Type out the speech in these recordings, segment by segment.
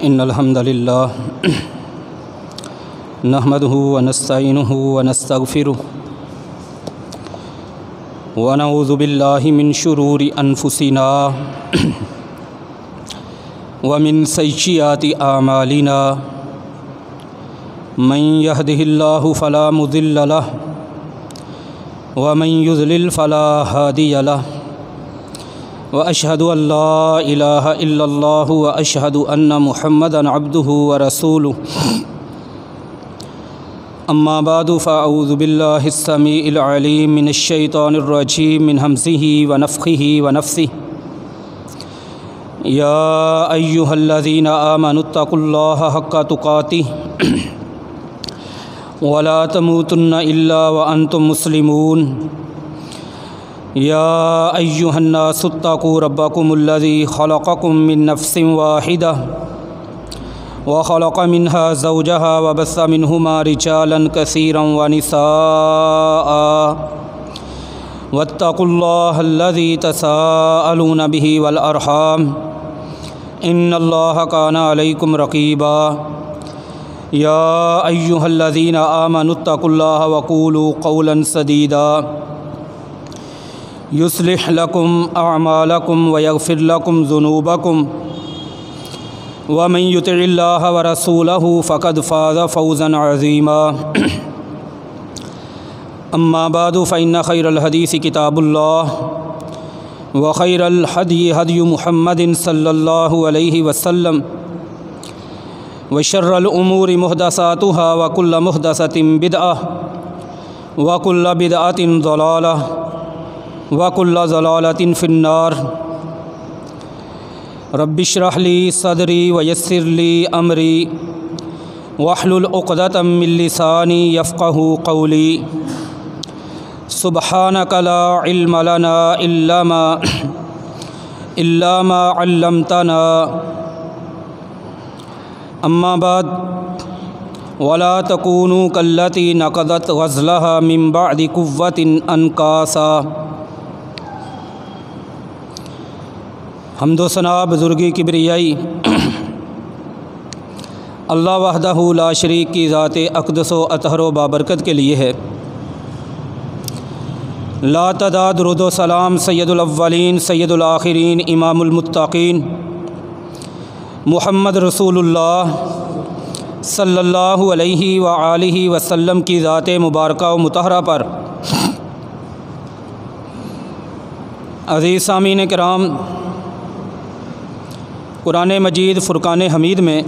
إن الحمد لله نحمده ونستعينه ونستغفره ونعوذ بالله من شرور أنفسنا ومن سيئات أعمالنا من يهده الله فلا مضل له ومن يضلل فلا هادي له وأشهد أن لا إله إلا الله وأشهد أن محمدًا عبده ورسوله أما بعد فأعوذ بالله السميع العليم من الشيطان الرجيم من همزه ونفخه ونفثه يا أيها الذين آمنوا اتقوا الله حق تقاته ولا تموتن إلا وأنتم مسلمون يا أيها الناس اتقوا ربكم الذي خلقكم من نفس واحدة وخلق منها زوجها وبث منهما رجالا كثيرا ونساء واتقوا الله الذي تساءلون به والأرحام إن الله كان عليكم رقيبا يا أيها الذين آمنوا اتقوا الله وقولوا قولا سديدا يصلح لكم أعمالكم ويغفر لكم ذنوبكم ومن يطع الله ورسوله فقد فاز فوزا عظيما أما بعد فإن خير الحديث كتاب الله وخير الهدي هدي محمد صلى الله عليه وسلم وشر الأمور محدثاتها وكل محدثة بدعة وكل بدعة ضلالة وَكُلَّ ضَلَالَةٍ فِي النَّارِ رَبِّ اشْرَحْ لِي صَدْرِي وَيَسِّرْ لِي أَمْرِي وَاحْلُلْ عُقْدَةً مِّن لِّسَانِي يَفْقَهُوا قَوْلِي سُبْحَانَكَ لَا عِلْمَ لَنَا إِلَّا مَا عَلَّمْتَنَا أَمَّا بَعْدُ وَلَا تَكُونُوا كَالَّتِي نَقَضَتْ غَزْلَهَا مِن بَعْدِ قُوَّةٍ أَنْكَاثًا حمد و ثنا بزرگی کبریائی اللہ وحدہ لا شریک کی ذات اقدس و اطہر و بابرکت کے لیے ہے۔ لا تعداد درود و سلام سید الاولین سید الآخرین امام المتقین محمد رسول اللہ صلی اللہ علیہ وآلہ وسلم کی ذات مبارکہ و مطہرہ پر۔ عزیز سامعین کرام، قرآن مجید فرقان حمید میں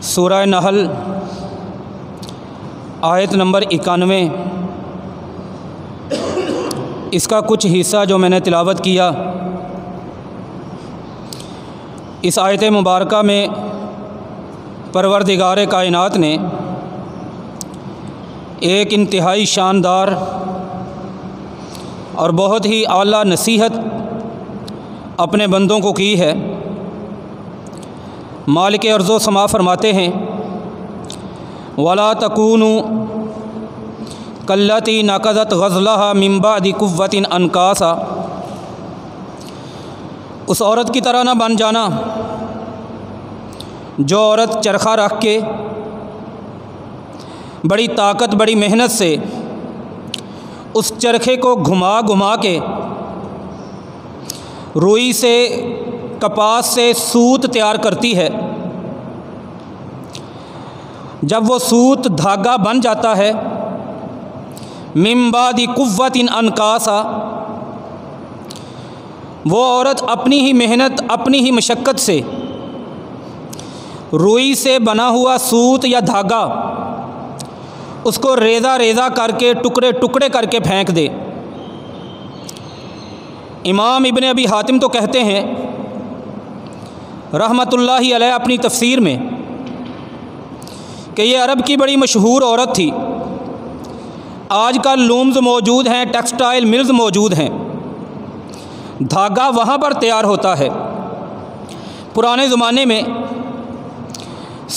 سورہ نحل آیت نمبر 91 اس کا کچھ حصہ جو میں نے تلاوت کیا، اس آیت مبارکہ میں پروردگار کائنات نے ایک انتہائی شاندار اور بہت ہی اعلیٰ نصیحت اپنے بندوں کو کی ہے۔ مالک ارض و سما فرماتے ہیں وَلَا تَكُونُوا كَالَّتِي نَقَضَتْ غَزْلَهَا مِن بَعْدِ قُوَّةٍ أَنْكَاثًا، اس عورت کی طرح نہ بن جانا جو عورت چرخہ رکھ کے بڑی طاقت بڑی محنت سے اس چرخے کو گھما گھما کے روئی سے کپاس سے سوت تیار کرتی ہے۔ جب وہ سوت دھاگا بن جاتا ہے من بعد قوۃ انکاسا، وہ عورت اپنی ہی محنت اپنی ہی مشقت سے روئی سے بنا ہوا سوت یا دھاگا اس کو ریزہ ریزہ کر کے ٹکڑے ٹکڑے کر کے پھینک دے۔ امام ابن ابی حاتم تو کہتے ہیں رحمۃ اللہ علیہ اپنی تفسیر میں کہ یہ عرب کی بڑی مشہور عورت تھی۔ آج کل لومز موجود ہیں، ٹیکسٹائل ملز موجود ہیں، دھاگا وہاں پر تیار ہوتا ہے۔ پرانے زمانے میں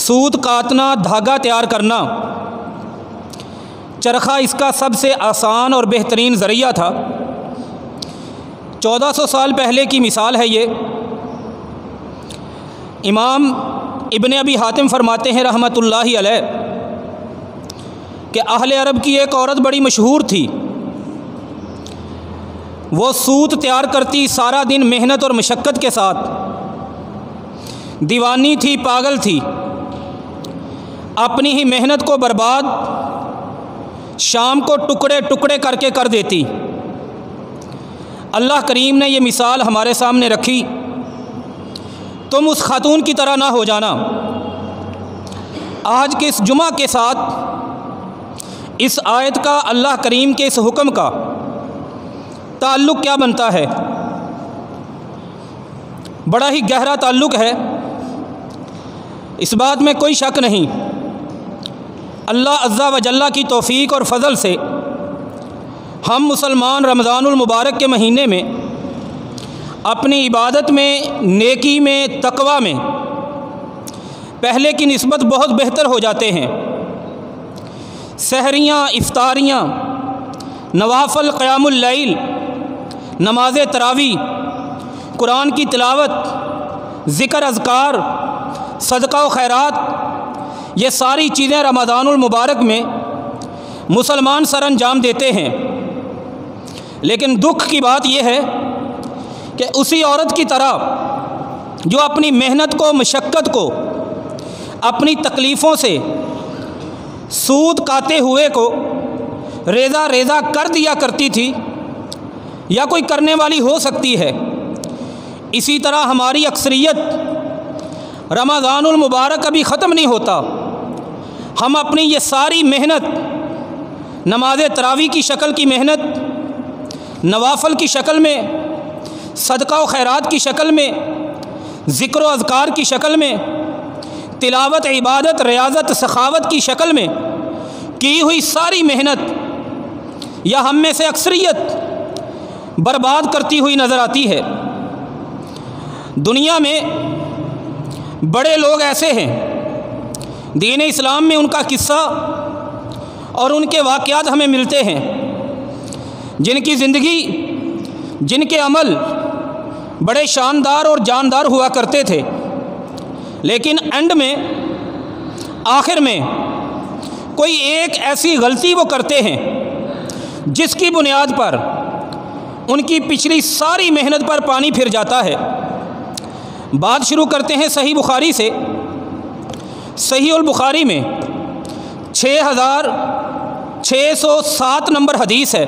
سوت کاٹنا، دھاگا تیار کرنا، چرخہ اس کا سب سے آسان اور بہترین ذریعہ تھا۔ 1400 سال پہلے کی مثال ہے یہ۔ امام ابن ابی حاتم فرماتے ہیں رحمۃ اللہ علیہ کہ اہل عرب کی ایک عورت بڑی مشہور تھی، وہ سوت تیار کرتی، سارا دن محنت اور مشقت کے ساتھ، دیوانی تھی، پاگل تھی، اپنی ہی محنت کو برباد شام کو ٹکڑے ٹکڑے کر کے کر دیتی۔ اللہ کریم نے یہ مثال ہمارے سامنے رکھی، تم اس خاتون کی طرح نہ ہو جانا۔ آج کے اس جمعہ کے ساتھ اس آیت کا، اللہ کریم کے اس حکم کا تعلق کیا بنتا ہے؟ بڑا ہی گہرا تعلق ہے، اس بات میں کوئی شک نہیں۔ اللہ عز و جل کی توفیق اور فضل سے ہم مسلمان رمضان المبارک کے مہینے میں اپنی عبادت میں، نیکی میں، تقوی میں پہلے کی نسبت بہت بہتر ہو جاتے ہیں۔ سحریاں، افطاریاں، نوافل، قیام اللیل، نماز تراویح، قرآن کی تلاوت، ذکر اذکار، صدقہ و خیرات، یہ ساری چیزیں رمضان المبارک میں مسلمان سر انجام دیتے ہیں۔ لیکن دکھ کی بات یہ ہے کہ اسی عورت کی طرح جو اپنی محنت کو، مشقت کو، اپنی تکلیفوں سے سود کاتے ہوئے کو ریزہ ریزہ کر دیا کرتی تھی، یا کوئی کرنے والی ہو سکتی ہے، اسی طرح ہماری اکثریت رمضان المبارک ابھی ختم نہیں ہوتا، ہم اپنی یہ ساری محنت، نماز تراویح کی شکل کی محنت، نوافل کی شکل میں، صدقہ و خیرات کی شکل میں، ذکر و اذکار کی شکل میں، تلاوت، عبادت، ریاضت، سخاوت کی شکل میں کی ہوئی ساری محنت، یا ہم میں سے اکثریت برباد کرتی ہوئی نظر آتی ہے۔ دنیا میں بڑے لوگ ایسے ہیں، دین اسلام میں ان کا قصہ اور ان کے واقعات ہمیں ملتے ہیں، جن کی زندگی، جن کے عمل بڑے شاندار اور جاندار ہوا کرتے تھے، لیکن اینڈ میں، آخر میں کوئی ایک ایسی غلطی وہ کرتے ہیں جس کی بنیاد پر ان کی پچھلی ساری محنت پر پانی پھر جاتا ہے۔ بات شروع کرتے ہیں صحیح بخاری سے۔ صحیح البخاری میں 6607 نمبر حدیث ہے۔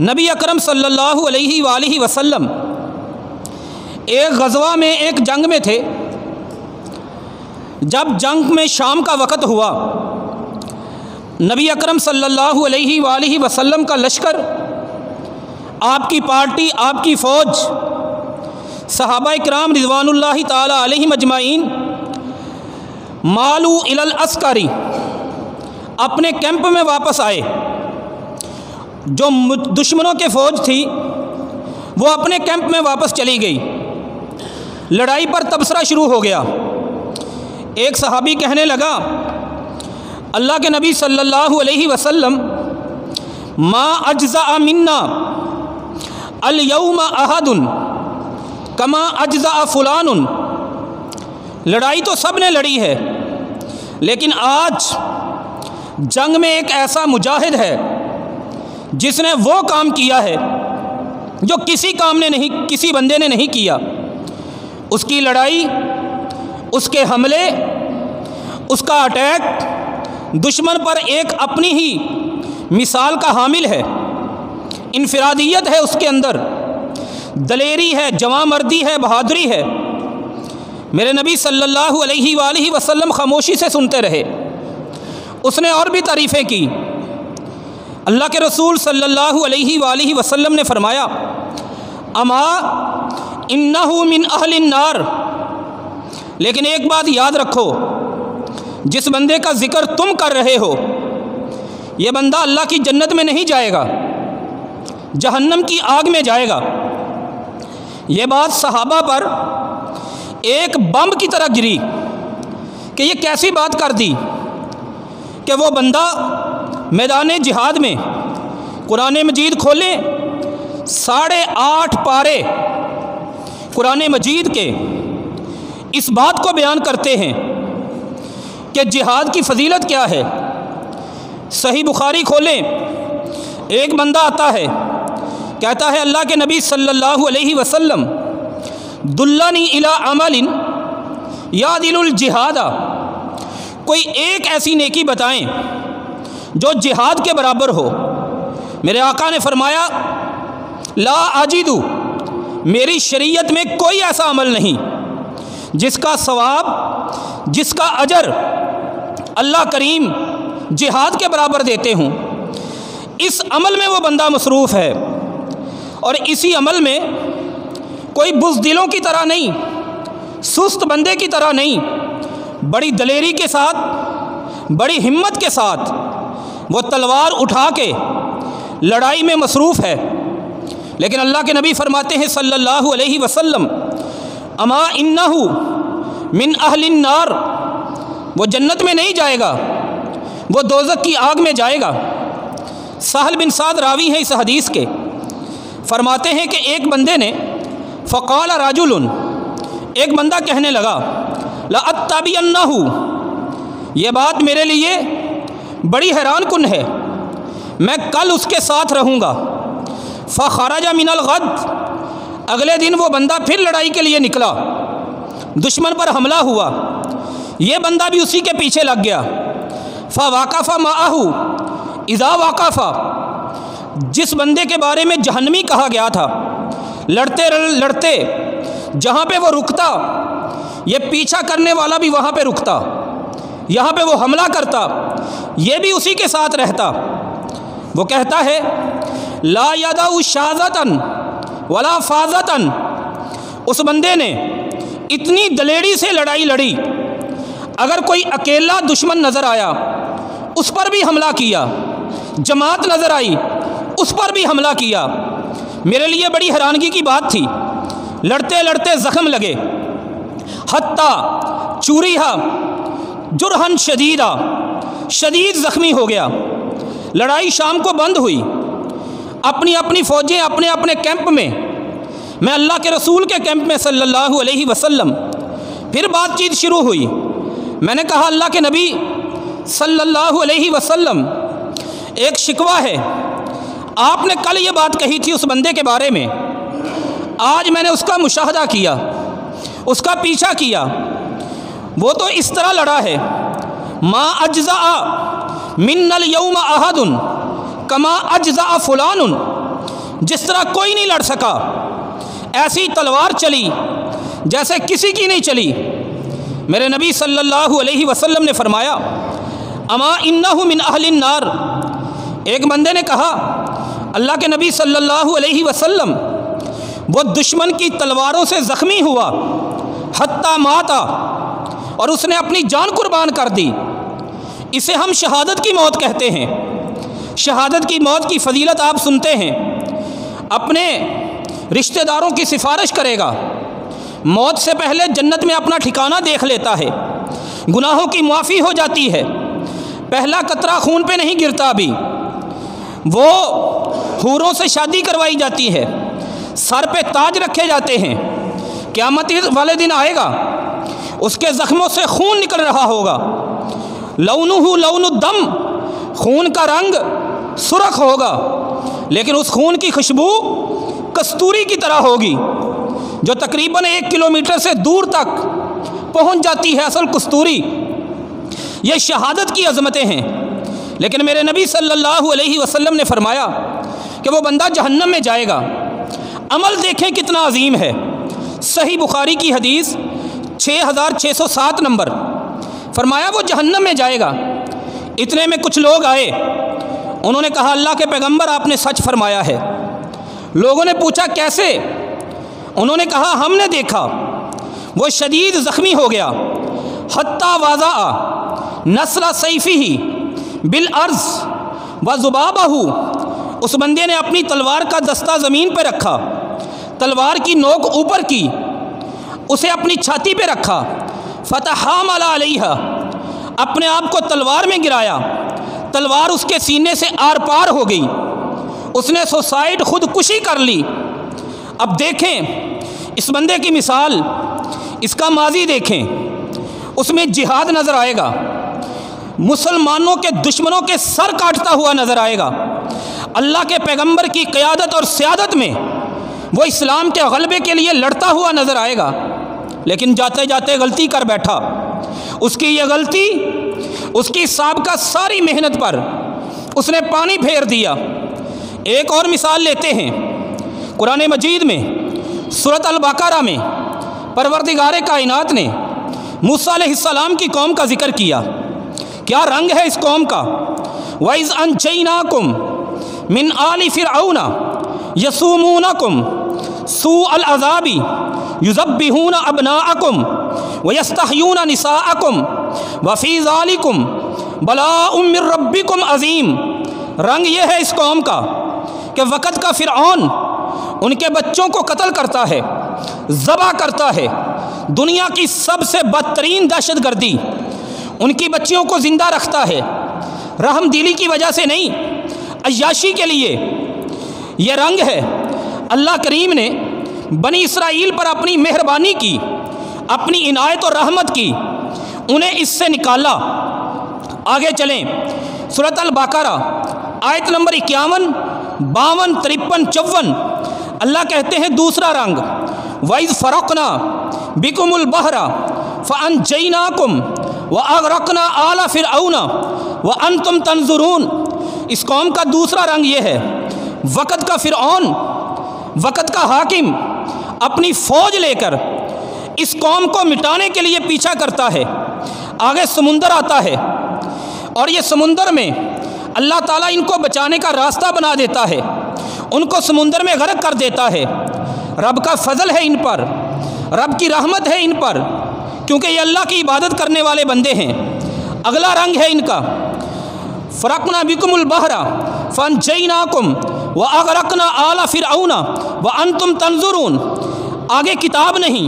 نبی اکرم صلی اللہ علیہ وآلہ وسلم ایک غزوہ میں، ایک جنگ میں تھے۔ جب جنگ میں شام کا وقت ہوا، نبی اکرم صلی اللہ علیہ وآلہ وسلم کا لشکر، آپ کی پارٹی، آپ کی فوج، صحابہ کرام رضوان اللہ تعالی علیہم اجمعین، مالو الی العسکری، اپنے کیمپ میں واپس آئے۔ جو دشمنوں کے فوج تھی وہ اپنے کیمپ میں واپس چلی گئی۔ لڑائی پر تبصرہ شروع ہو گیا۔ ایک صحابی کہنے لگا، اللہ کے نبی صلی اللہ علیہ وسلم، ما اجزاء منا الیوم احد کما اجزاء فلان۔ لڑائی تو سب نے لڑی ہے، لیکن آج جنگ میں ایک ایسا مجاہد ہے جس نے وہ کام کیا ہے جو کسی بندے نے نہیں کیا۔ اس کی لڑائی، اس کے حملے، اس کا اٹیک دشمن پر ایک اپنی ہی مثال کا حامل ہے۔ انفرادیت ہے اس کے اندر، دلیری ہے، جواں مردی ہے، بہادری ہے۔ میرے نبی صلی اللہ علیہ وآلہ وسلم خاموشی سے سنتے رہے۔ اس نے اور بھی تعریفیں کی۔ اللہ کے رسول صلی اللہ علیہ وآلہ وسلم نے فرمایا، اما انہ من اہل النار، لیکن ایک بات یاد رکھو، جس بندے کا ذکر تم کر رہے ہو، یہ بندہ اللہ کی جنت میں نہیں جائے گا، جہنم کی آگ میں جائے گا۔ یہ بات صحابہ پر ایک بم کی طرح گری کہ یہ کیسی بات کر دی کہ وہ بندہ میدان جہاد میں قرآن مجید کھولیں، 8.5 پارے قرآن مجید کے اس بات کو بیان کرتے ہیں کہ جہاد کی فضیلت کیا ہے۔ صحیح بخاری کھولیں، ایک بندہ آتا ہے، کہتا ہے اللہ کے نبی صلی اللہ علیہ وسلم دلنی الی عمل یعدل الجہاد، کوئی ایک ایسی نیکی بتائیں جو جہاد کے برابر ہو۔ میرے آقا نے فرمایا لا اجد، میری شریعت میں کوئی ایسا عمل نہیں جس کا ثواب، جس کا اجر اللہ کریم جہاد کے برابر دیتے ہوں۔ اس عمل میں وہ بندہ مصروف ہے، اور اسی عمل میں کوئی بزدلوں کی طرح نہیں، سست بندے کی طرح نہیں، بڑی دلیری کے ساتھ، بڑی ہمت کے ساتھ وہ تلوار اٹھا کے لڑائی میں مصروف ہے۔ لیکن اللہ کے نبی فرماتے ہیں صلی اللہ علیہ وسلم اما انہ من اہل النار، وہ جنت میں نہیں جائے گا، وہ دوزخ کی آگ میں جائے گا۔ سہل بن سعد راوی ہیں اس حدیث کے، فرماتے ہیں کہ ایک بندے نے فقال رجل، ایک بندہ کہنے لگا لأتبعنہ، یہ بات میرے لیے بڑی حیران کن ہے، میں کل اس کے ساتھ رہوں گا۔ فخرج من الغد، اگلے دن وہ بندہ پھر لڑائی کے لیے نکلا، دشمن پر حملہ ہوا، یہ بندہ بھی اسی کے پیچھے لگ گیا۔ فوقف معہ اذا وقف، جس بندے کے بارے میں جہنمی کہا گیا تھا، لڑتے لڑتے جہاں پہ وہ رکتا، یہ پیچھا کرنے والا بھی وہاں پہ رکتا، یہاں پہ وہ حملہ کرتا، یہ بھی اسی کے ساتھ رہتا۔ وہ کہتا ہے لا یدع شاذۃ ولا فاذۃ، اس بندے نے اتنی دلیری سے لڑائی لڑی، اگر کوئی اکیلا دشمن نظر آیا اس پر بھی حملہ کیا، جماعت نظر آئی اس پر بھی حملہ کیا۔ میرے لیے بڑی حیرانگی کی بات تھی، لڑتے لڑتے زخم لگے، حتیٰ چوریہا جرحن شدیدہ، شدید زخمی ہو گیا۔ لڑائی شام کو بند ہوئی، اپنی اپنی فوجیں اپنے اپنے کیمپ میں، میں اللہ کے رسول کے کیمپ میں صلی اللہ علیہ وسلم۔ پھر بات چیت شروع ہوئی، میں نے کہا اللہ کے نبی صلی اللہ علیہ وسلم ایک شکوہ ہے، آپ نے کل یہ بات کہی تھی اس بندے کے بارے میں، آج میں نے اس کا مشاہدہ کیا، اس کا پیچھا کیا، وہ تو اس طرح لڑا ہے ما اجزاء من اليوم احد کما اجزاء فلان، جس طرح کوئی نہیں لڑ سکا، ایسی تلوار چلی جیسے کسی کی نہیں چلی۔ میرے نبی صلی اللہ علیہ وسلم نے فرمایا اما انہ من اہل النار، ایک بندے نے کہا اللہ کے نبی صلی اللہ علیہ وسلم وہ دشمن کی تلواروں سے زخمی ہوا، حتیٰ ماتا، اور اس نے اپنی جان قربان کر دی، اسے ہم شہادت کی موت کہتے ہیں۔ شہادت کی موت کی فضیلت آپ سنتے ہیں، اپنے رشتہ داروں کی سفارش کرے گا، موت سے پہلے جنت میں اپنا ٹھکانہ دیکھ لیتا ہے، گناہوں کی معافی ہو جاتی ہے، پہلا قطرہ خون پہ نہیں گرتا، ابھی وہ حوروں سے شادی کروائی جاتی ہے، سر پہ تاج رکھے جاتے ہیں، قیامت والے دن آئے گا، اس کے زخموں سے خون نکل رہا ہوگا، لونہ لون الدم، خون کا رنگ سرخ ہوگا، لیکن اس خون کی خوشبو کستوری کی طرح ہوگی، جو تقریباً 1 کلومیٹر سے دور تک پہنچ جاتی ہے، اصل کستوری۔ یہ شہادت کی عظمتیں ہیں، لیکن میرے نبی صلی اللہ علیہ وسلم نے فرمایا کہ وہ بندہ جہنم میں جائے گا۔ عمل دیکھیں کتنا عظیم ہے، صحیح بخاری کی حدیث 6607 نمبر، فرمایا وہ جہنم میں جائے گا۔ اتنے میں کچھ لوگ آئے، انہوں نے کہا اللہ کے پیغمبر آپ نے سچ فرمایا ہے۔ لوگوں نے پوچھا کیسے؟ انہوں نے کہا ہم نے دیکھا وہ شدید زخمی ہو گیا، حتیٰ واضع نصر سیفہ بالارض وذبابہ، اس بندے نے اپنی تلوار کا دستہ زمین پہ رکھا، تلوار کی نوک اوپر کی، اسے اپنی چھاتی پہ رکھا، فتحامل علیہا، اپنے آپ کو تلوار میں گرایا، تلوار اس کے سینے سے آر پار ہو گئی، اس نے سوسائڈ خودکشی کر لی۔ اب دیکھیں اس بندے کی مثال، اس کا ماضی دیکھیں، اس میں جہاد نظر آئے گا، مسلمانوں کے دشمنوں کے سر کاٹتا ہوا نظر آئے گا، اللہ کے پیغمبر کی قیادت اور سیادت میں وہ اسلام کے غلبے کے لیے لڑتا ہوا نظر آئے گا، لیکن جاتے جاتے غلطی کر بیٹھا۔ اس کی یہ غلطی اس کی سابقہ ساری محنت پر اس نے پانی پھیر دیا۔ ایک اور مثال لیتے ہیں، قرآن مجید میں سورۃ البقرہ میں پروردگار کائنات نے موسیٰ علیہ السلام کی قوم کا ذکر کیا۔ کیا رنگ ہے اس قوم کا؟ وَإِذْ أَنْجَيْنَاكُمْ مِنْ آلِ فِرْعَوْنَ يَسُومُونَكُمْ سُوءَ الْعَذَابِ يُذَبِّحُونَ أَبْنَاءَكُمْ وَيَسْتَحْيُونَ نِسَاءَكُمْ وَفِي ذَلِكُمْ بَلَاءٌ مِّن رَّبِّكُمْ عَظِيمٌ۔ رنگ یہ ہے اس قوم کا کہ وقت کا فرعون ان کے بچوں کو قتل کرتا ہے، ذبح کرتا ہے، دنیا کی سب سے بدترین دہشت گردی، ان کی بچیوں کو زندہ رکھتا ہے، رحم دلی کی وجہ سے نہیں، عیاشی کے لیے۔ یہ رنگ ہے۔ اللہ کریم نے بنی اسرائیل پر اپنی مہربانی کی، اپنی عنایت اور رحمت کی، انہیں اس سے نکالا۔ آگے چلیں، سورۃ البقرہ آیت نمبر 51، 52، 53، 54، اللہ کہتے ہیں دوسرا رنگ، وَإِذْ فَرَقْنَا بِكُمُ الْبَحْرَ فَأَنْجَيْنَاكُمْ وَأَغْرَقْنَا آلَ فِرْعَوْنَ وَأَنْتُمْ تَنْظُرُونَ۔ اس قوم کا دوسرا رنگ یہ ہے، وقت کا فرعون، وقت کا حاکم اپنی فوج لے کر اس قوم کو مٹانے کے لیے پیچھا کرتا ہے۔ آگے سمندر آتا ہے اور یہ سمندر میں اللہ تعالیٰ ان کو بچانے کا راستہ بنا دیتا ہے، ان کو سمندر میں غرق کر دیتا ہے۔ رب کا فضل ہے ان پر، رب کی رحمت ہے ان پر، کیونکہ یہ اللہ کی عبادت کرنے والے بندے ہیں۔ اگلا رنگ ہے ان کا، فرقنا بکم البحر فانجیناکم واغرقنا آل فرعون وانتم تنظرون۔ آگے کتاب نہیں،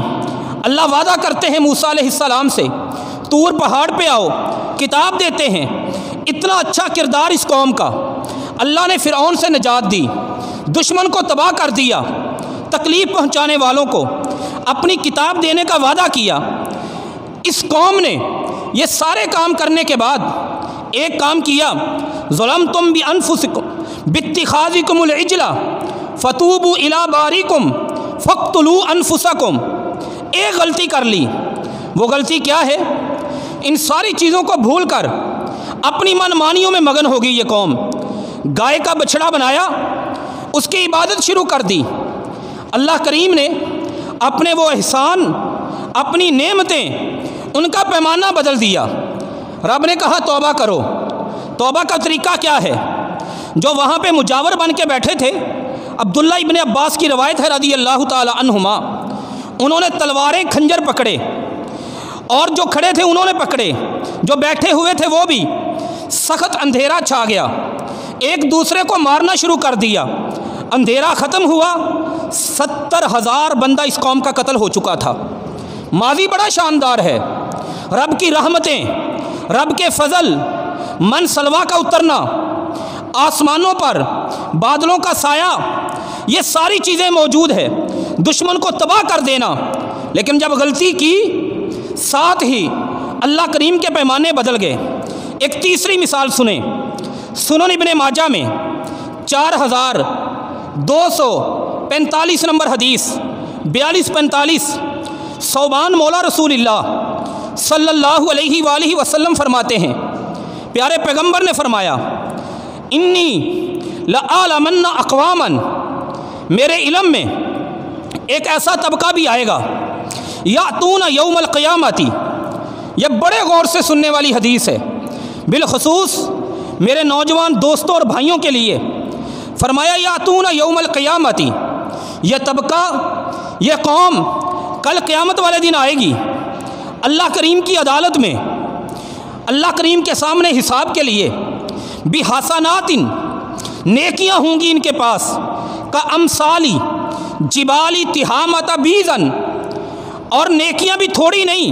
اللہ وعدہ کرتے ہیں موسیٰ علیہ السلام سے، طور پہاڑ پہ آؤ، کتاب دیتے ہیں۔ اتنا اچھا کردار اس قوم کا، اللہ نے فرعون سے نجات دی، دشمن کو تباہ کر دیا، تکلیف پہنچانے والوں کو اپنی کتاب دینے کا وعدہ کیا۔ اس قوم نے یہ سارے کام کرنے کے بعد ایک کام کیا، ظلمتم بانفسکم باتخاذکم العجل فتوبوا الی باریکم فاقتلوا انفسکم۔ ایک غلطی کر لی، وہ غلطی کیا ہے؟ ان ساری چیزوں کو بھول کر اپنی من مانیوں میں مگن ہوگی یہ قوم۔ گائے کا بچھڑا بنایا، اس کی عبادت شروع کر دی۔ اللہ کریم نے اپنے وہ احسان، اپنی نعمتیں، ان کا پیمانہ بدل دیا۔ رب نے کہا توبہ کرو۔ توبہ کا طریقہ کیا ہے؟ جو وہاں پہ مجاور بن کے بیٹھے تھے، عبداللہ ابن عباس کی روایت ہے رضی اللہ تعالی عنہما، انہوں نے تلواریں کھنجر پکڑے، اور جو کھڑے تھے انہوں نے پکڑے، جو بیٹھے ہوئے تھے وہ بھی۔ سخت اندھیرا چھا گیا، ایک دوسرے کو مارنا شروع کر دیا۔ اندھیرا ختم ہوا، 70,000 بندہ اس قوم کا قتل ہو چکا تھا۔ ماضی بڑا شاندار ہے۔ رب کی رحمتیں، رب کے فضل، من سلوا کا اترنا، آسمانوں پر بادلوں کا سایہ، یہ ساری چیزیں موجود ہے، دشمن کو تباہ کر دینا۔ لیکن جب غلطی کی، ساتھ ہی اللہ کریم کے پیمانے بدل گئے۔ ایک تیسری مثال سنیں، سنن ابن ماجہ میں 4245 نمبر حدیث، 4245، صوبان مولا رسول اللہ صلی اللہ علیہ وآلہ وسلم فرماتے ہیں، پیارے پیغمبر نے فرمایا، انی لأعلمن اقواما، میرے علم میں ایک ایسا طبقہ بھی آئے گا، یاتون یوم القیامتی، یہ بڑے غور سے سننے والی حدیث ہے، بالخصوص میرے نوجوان دوستوں اور بھائیوں کے لیے۔ فرمایا یاتون یوم القیامتی، یہ طبقہ، یہ قوم کل قیامت والے دن آئے گی، اللہ کریم کی عدالت میں، اللہ کریم کے سامنے حساب کے لیے، بحسنات، نیکیاں ہوں گی ان کے پاس، کا امثالی جبالی تہامۃ بیزن، اور نیکیاں بھی تھوڑی نہیں،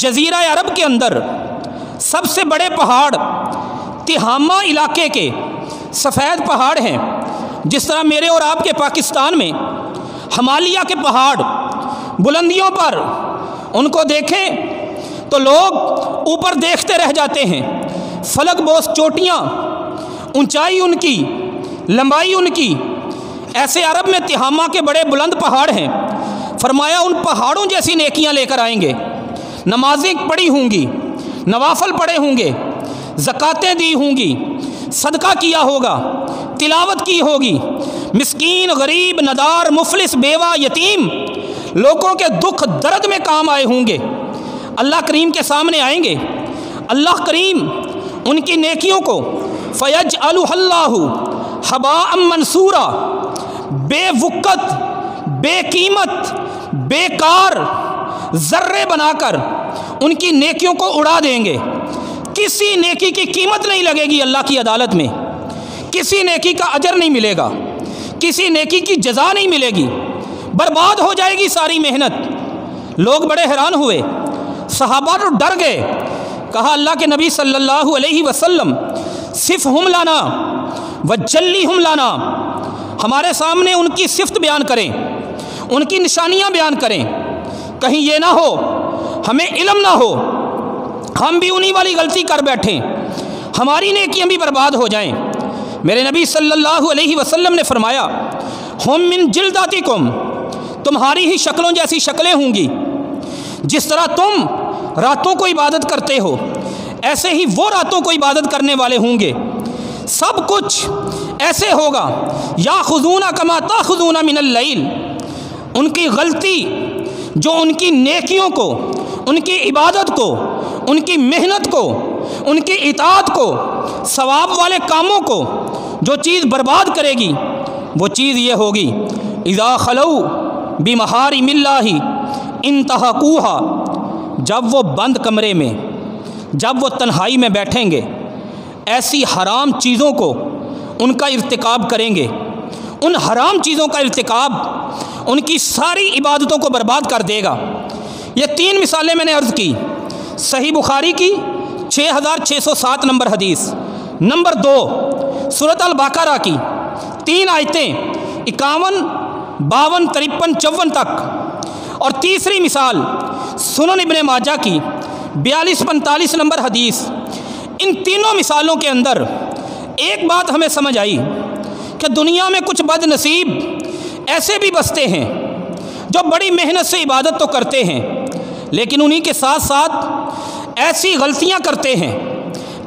جزیرہ عرب کے اندر سب سے بڑے پہاڑ تہامہ علاقے کے سفید پہاڑ ہیں، جس طرح میرے اور آپ کے پاکستان میں ہمالیہ کے پہاڑ بلندیوں پر ان کو دیکھیں تو لوگ اوپر دیکھتے رہ جاتے ہیں، فلک بوس چوٹیاں، اونچائی ان کی، لمبائی ان کی، ایسے عرب میں تہامہ کے بڑے بلند پہاڑ ہیں، فرمایا ان پہاڑوں جیسی نیکیاں لے کر آئیں گے، نمازیں پڑھی ہوں گی، نوافل پڑھے ہوں گے، زکاتیں دی ہوں گی، صدقہ کیا ہوگا، تلاوت کی ہوگی، مسکین، غریب، ندار، مفلس، بیوہ، یتیم لوگوں کے دکھ درد میں کام آئے ہوں گے، اللہ کریم کے سامنے آئیں گے، اللہ کریم ان کی نیکیوں کو فَيَجْعَلُهَا اللَّهُ حَبَاءً مَنْثُورًا، بے وقت، بے قیمت، بیکار ذرے بنا کر ان کی نیکیوں کو اڑا دیں گے۔ کسی نیکی کی قیمت نہیں لگے گی اللہ کی عدالت میں، کسی نیکی کا اجر نہیں ملے گا، کسی نیکی کی جزا نہیں ملے گی، برباد ہو جائے گی ساری محنت۔ لوگ بڑے حیران ہوئے، صحابہ تو ڈر گئے، کہا اللہ کے نبی صلی اللہ علیہ وسلم صفہم لنا وجلیہم لنا، ہمارے سامنے ان کی صفت بیان کریں، ان کی نشانیاں بیان کریں، کہیں یہ نہ ہو ہمیں علم نہ ہو، ہم بھی انہی والی غلطی کر بیٹھیں، ہماری نیکیاں بھی برباد ہو جائیں۔ میرے نبی صلی اللہ علیہ وسلم نے فرمایا ہم من جلداتکم، تمہاری ہی شکلوں جیسی شکلیں ہوں گی، جس طرح تم راتوں کو عبادت کرتے ہو ایسے ہی وہ راتوں کو عبادت کرنے والے ہوں گے، سب کچھ ایسے ہوگا، یاخذون کما تاخذون من اللیل، ان کی غلطی جو ان کی نیکیوں کو، ان کی عبادت کو، ان کی محنت کو، ان کی اطاعت کو، ثواب والے کاموں کو جو چیز برباد کرے گی وہ چیز یہ ہوگی اذا خلو بمحارم اللہ انتہقوها، جب وہ بند کمرے میں، جب وہ تنہائی میں بیٹھیں گے، ایسی حرام چیزوں کو ان کا ارتکاب کریں گے، ان حرام چیزوں کا ارتکاب ان کی ساری عبادتوں کو برباد کر دے گا۔ یہ 3 مثالیں میں نے عرض کی، صحیح بخاری کی 6607 نمبر حدیث، نمبر 2 سورۃ البقرہ کی 3 آیتیں 51، 52، 53، 54 تک، اور تیسری مثال سنن ابن ماجہ کی 42-45 نمبر حدیث۔ ان تینوں مثالوں کے اندر ایک بات ہمیں سمجھ آئی کہ دنیا میں کچھ بد نصیب ایسے بھی بستے ہیں جو بڑی محنت سے عبادت تو کرتے ہیں، لیکن انہی کے ساتھ ساتھ ایسی غلطیاں کرتے ہیں،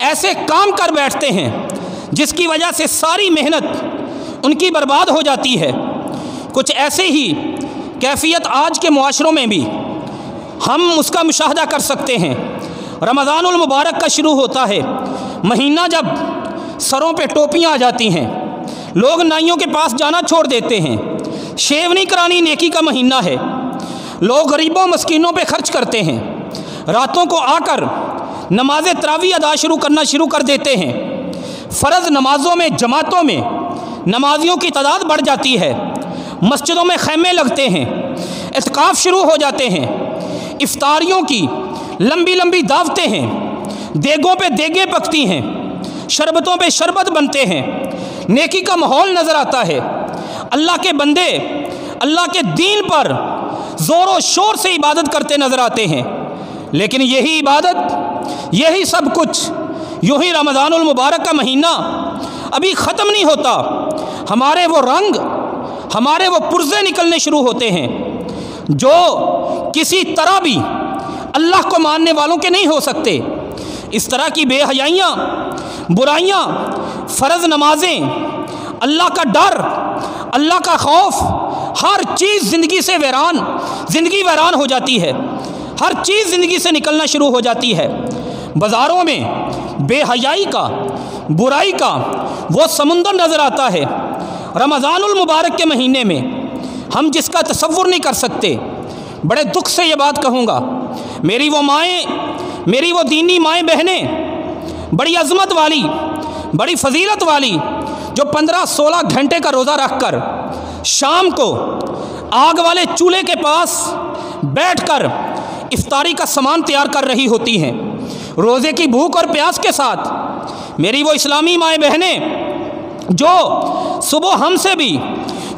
ایسے کام کر بیٹھتے ہیں جس کی وجہ سے ساری محنت ان کی برباد ہو جاتی ہے۔ کچھ ایسے ہی کیفیت آج کے معاشروں میں بھی ہم اس کا مشاہدہ کر سکتے ہیں۔ رمضان المبارک کا شروع ہوتا ہے مہینہ، جب سروں پہ ٹوپیاں آ جاتی ہیں، لوگ نائیوں کے پاس جانا چھوڑ دیتے ہیں، شیو نہیں کرانی نیکی کا مہینہ ہے، لوگ غریبوں مسکینوں پہ خرچ کرتے ہیں، راتوں کو آ کر نماز تراویح ادا کرنا شروع کر دیتے ہیں، فرض نمازوں میں جماعتوں میں نمازیوں کی تعداد بڑھ جاتی ہے، مسجدوں میں خیمے لگتے ہیں، اعتکاف شروع ہو جاتے ہیں، افطاریوں کی لمبی لمبی دعوتیں ہیں، دیگوں پہ دیگیں پکتی ہیں، شربتوں پہ شربت بنتے ہیں، نیکی کا ماحول نظر آتا ہے، اللہ کے بندے اللہ کے دین پر زور و شور سے عبادت کرتے نظر آتے ہیں، لیکن یہی عبادت، یہی سب کچھ یوں ہی رمضان المبارک کا مہینہ ابھی ختم نہیں ہوتا، ہمارے وہ رنگ، ہمارے وہ پرزے نکلنے شروع ہوتے ہیں جو کسی طرح بھی اللہ کو ماننے والوں کے نہیں ہو سکتے۔ اس طرح کی بے حیائیاں، برائیاں، فرض نمازیں، اللہ کا ڈر، اللہ کا خوف، ہر چیز زندگی سے زندگی ویران ہو جاتی ہے، ہر چیز زندگی سے نکلنا شروع ہو جاتی ہے۔ بازاروں میں بے حیائی کا، برائی کا وہ سمندر نظر آتا ہے رمضان المبارک کے مہینے میں، ہم جس کا تصور نہیں کر سکتے۔ بڑے دکھ سے یہ بات کہوں گا، میری وہ مائیں، میری وہ دینی مائیں بہنیں، بڑی عظمت والی، بڑی فضیلت والی، جو 15-16 گھنٹے کا روزہ رکھ کر شام کو آگ والے چولہے کے پاس بیٹھ کر افطاری کا سامان تیار کر رہی ہوتی ہیں، روزے کی بھوک اور پیاس کے ساتھ۔ میری وہ اسلامی مائیں بہنیں جو صبح ہم سے بھی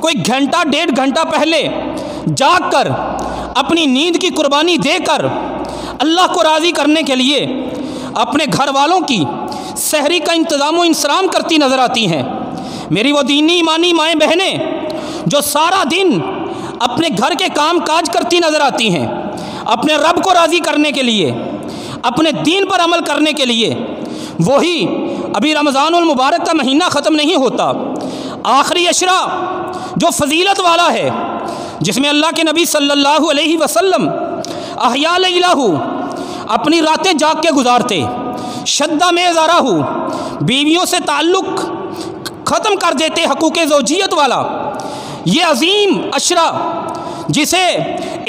کوئی گھنٹہ 1.5 گھنٹہ پہلے جاگ کر اپنی نیند کی قربانی دے کر اللہ کو راضی کرنے کے لیے اپنے گھر والوں کی سحری کا انتظام و انصرام کرتی نظر آتی ہیں۔ میری وہ دینی ایمانی مائیں بہنیں جو سارا دن اپنے گھر کے کام کاج کرتی نظر آتی ہیں، اپنے رب کو راضی کرنے کے لیے، اپنے دین پر عمل کرنے کے لیے، وہی ابھی رمضان المبارک کا مہینہ ختم نہیں ہوتا، آخری عشرہ جو فضیلت والا ہے، جس میں اللہ کے نبی صلی اللہ علیہ وسلم احیا لیلہ اپنی راتیں جاگ کے گزارتے، شدہ میں ازارہ بیویوں سے تعلق ختم کر دیتے، حقوق زوجیت والا یہ عظیم عشرہ جسے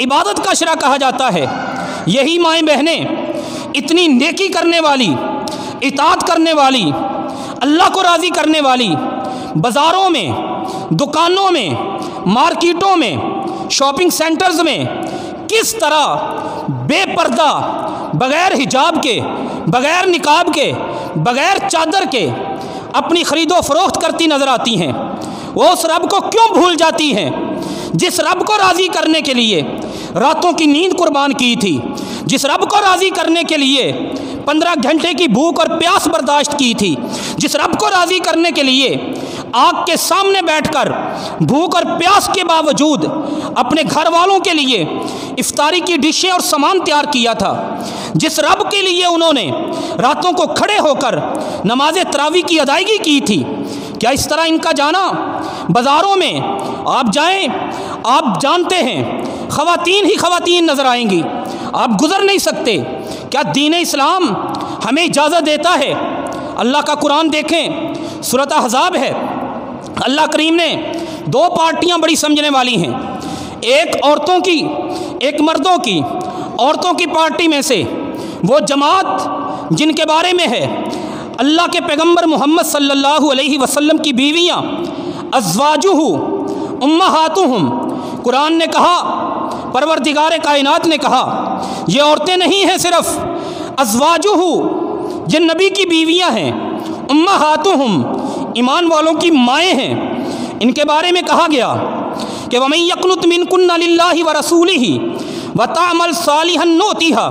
عبادت کا عشرہ کہا جاتا ہے، یہی مائیں بہنیں اتنی نیکی کرنے والی، اطاعت کرنے والی، اللہ کو راضی کرنے والی، بازاروں میں، دکانوں میں، مارکیٹوں میں، شاپنگ سینٹرز میں کس طرح بے پردہ، بغیر حجاب کے، بغیر نقاب کے، بغیر چادر کے اپنی خرید و فروخت کرتی نظر آتی ہیں۔ وہ اس رب کو کیوں بھول جاتی ہیں جس رب کو راضی کرنے کے لیے راتوں کی نیند قربان کی تھی، جس رب کو راضی کرنے کے لیے 15 گھنٹے کی بھوک اور پیاس برداشت کی تھی، جس رب کو راضی کرنے کے لیے آگ کے سامنے بیٹھ کر بھوک اور پیاس کے باوجود اپنے گھر والوں کے لیے افطاری کی ڈشیں اور سامان تیار کیا تھا، جس رب کے لیے انہوں نے راتوں کو کھڑے ہو کر نماز تراویح کی ادائیگی کی تھی۔ کیا اس طرح ان کا جانا بازاروں میں آپ جائیں، آپ جانتے ہیں خواتین ہی خواتین نظر آئیں گی، آپ گزر نہیں سکتے۔ کیا دین اسلام ہمیں اجازت دیتا ہے؟ اللہ کا قرآن دیکھیں، سورۃ احزاب ہے، اللہ کریم نے 2 پارٹیاں بڑی سمجھنے والی ہیں، ایک عورتوں کی، ایک مردوں کی۔ عورتوں کی پارٹی میں سے وہ جماعت جن کے بارے میں ہے اللہ کے پیغمبر محمد صلی اللہ علیہ وسلم کی بیویاں، ازواجہ امہاتہم، قرآن نے کہا، پروردگار کائنات نے کہا یہ عورتیں نہیں ہیں صرف، ازواجہ جن نبی کی بیویاں ہیں، امہاتہم ایمان والوں کی مائیں ہیں، ان کے بارے میں کہا گیا کہ وَمَن يَقْنُتْ مِنكُنَّ لِلَّهِ وَرَسُولِهِ وَتَعْمَلْ صَالِحًا نُؤْتِهَا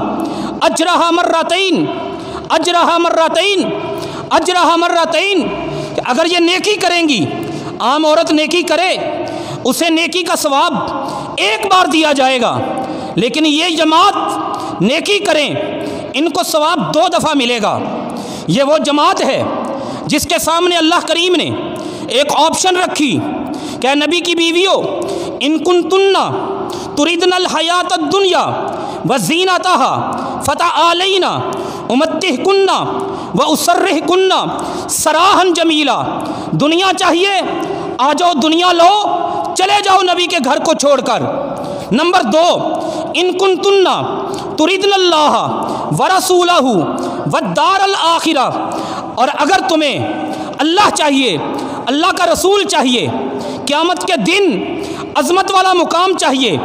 أَجْرَهَا مرتين، کہ اگر یہ نیکی کریں گی، عام عورت نیکی کرے اسے نیکی کا ثواب ایک بار دیا جائے گا، لیکن یہ جماعت نیکی کریں ان کو ثواب 2 دفعہ ملے گا۔ یہ وہ جماعت ہے جس کے سامنے اللہ کریم نے ایک آپشن رکھی کہ اے نبی کی بیویوں، ان کنتن تریدن الحیات الدنیا وزینتها فتعالینا امتعکن واسرحکن سراحا جمیلا، دنیا چاہیے آ جاؤ، دنیا لو، چلے جاؤ نبی کے گھر کو چھوڑ کر۔ نمبر 2، ان کنتن تریدن اللہ ورسولہ والدار الآخرہ، اور اگر تمہیں اللہ چاہیے، اللہ کا رسول چاہیے، قیامت کے دن عظمت والا مقام چاہیے،